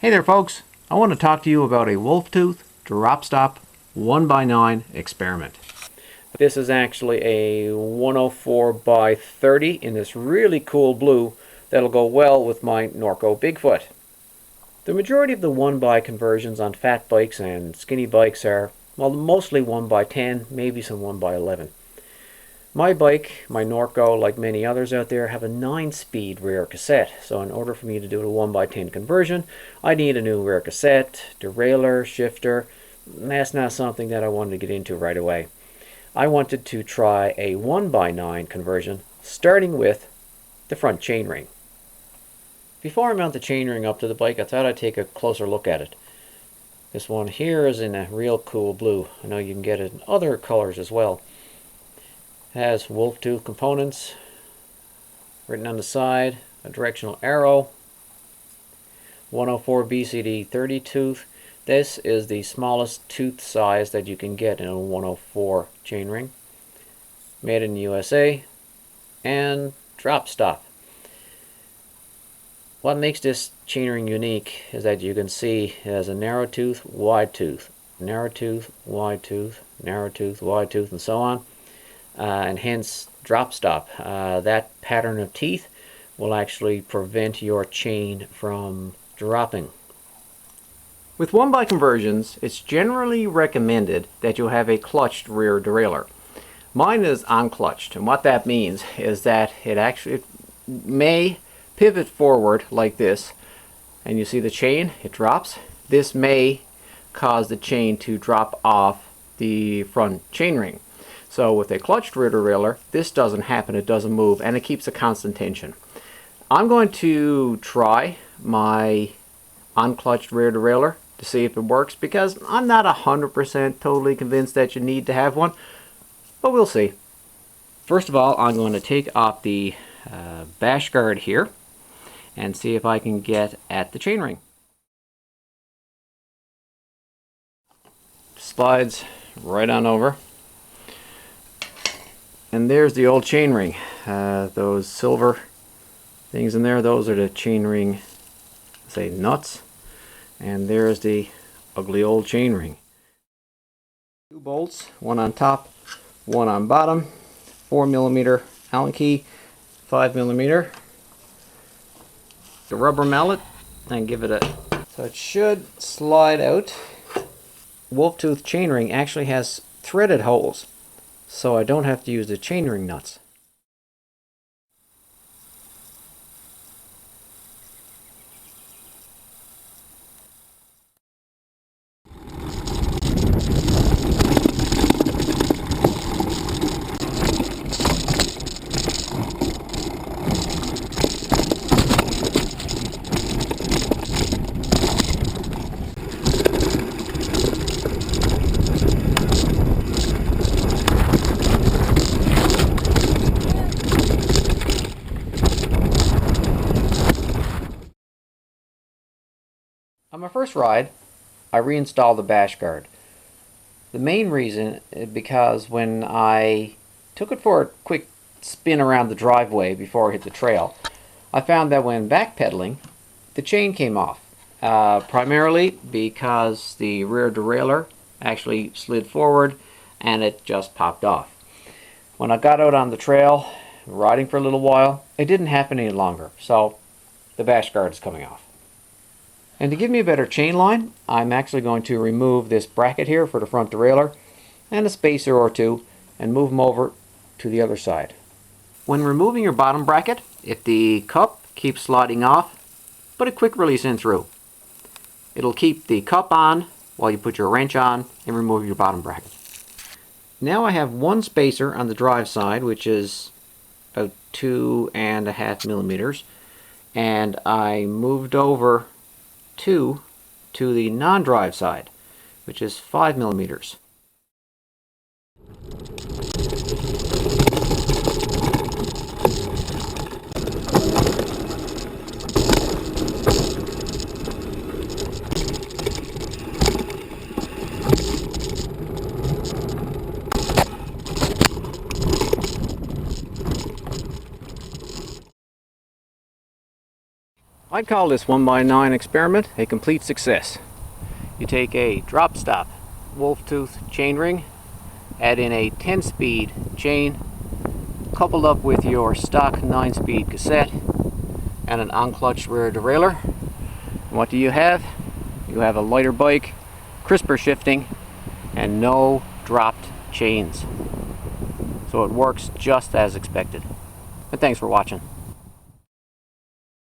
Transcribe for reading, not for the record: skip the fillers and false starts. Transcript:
Hey there folks, I want to talk to you about a wolf tooth drop stop 1x9 experiment. This is actually a 104 by 30 in this really cool blue that'll go well with my Norco Bigfoot. The majority of the 1x conversions on fat bikes and skinny bikes are, well, mostly 1x10, maybe some 1x11. My bike, my Norco, like many others out there, have a 9-speed rear cassette. So in order for me to do a 1x10 conversion, I need a new rear cassette, derailleur, shifter. That's not something that I wanted to get into right away. I wanted to try a 1x9 conversion, starting with the front chainring. Before I mount the chainring up to the bike, I thought I'd take a closer look at it. This one here is in a real cool blue. I know you can get it in other colors as well. Has wolf tooth components written on the side, a directional arrow, 104 BCD 30 tooth. This is the smallest tooth size that you can get in a 104 chainring. Made in the USA, and drop stop. What makes this chainring unique is that you can see it has a narrow tooth, wide tooth, narrow tooth, wide tooth, narrow tooth, wide tooth, and so on. And hence drop stop. That pattern of teeth will actually prevent your chain from dropping. With 1x conversions, it's generally recommended that you have a clutched rear derailleur. Mine is unclutched, and what that means is that it may pivot forward like this, and you see the chain, it drops. This may cause the chain to drop off the front chainring. So with a clutched rear derailleur, this doesn't happen, it doesn't move, and it keeps a constant tension. I'm going to try my unclutched rear derailleur to see if it works, because I'm not 100% totally convinced that you need to have one, but we'll see. First of all, I'm going to take off the bash guard here and see if I can get at the chainring. Slides right on over. And there's the old chainring. Those silver things in there, those are the chainring, say, nuts. And there's the ugly old chainring. 2 bolts, one on top, one on bottom, 4mm Allen key, 5mm. The rubber mallet, and give it a... So it should slide out. Wolf tooth chainring actually has threaded holes, so I don't have to use the chainring nuts. On my first ride, I reinstalled the bash guard. The main reason is because when I took it for a quick spin around the driveway before I hit the trail, I found that when backpedaling, the chain came off. Primarily because the rear derailleur actually slid forward and it just popped off. When I got out on the trail, riding for a little while, it didn't happen any longer, so the bash guard is coming off. And to give me a better chain line, I'm actually going to remove this bracket here for the front derailleur and a spacer or two and move them over to the other side. When removing your bottom bracket, if the cup keeps sliding off, put a quick release in through. It'll keep the cup on while you put your wrench on and remove your bottom bracket. Now I have one spacer on the drive side, which is about 2.5mm, and I moved over to the non-drive side, which is 5mm. I'd call this 1x9 experiment a complete success. You take a drop stop wolf tooth chainring, add in a 10-speed chain, coupled up with your stock 9-speed cassette, and an unclutched rear derailleur. And what do you have? You have a lighter bike, crisper shifting, and no dropped chains. So it works just as expected. And thanks for watching.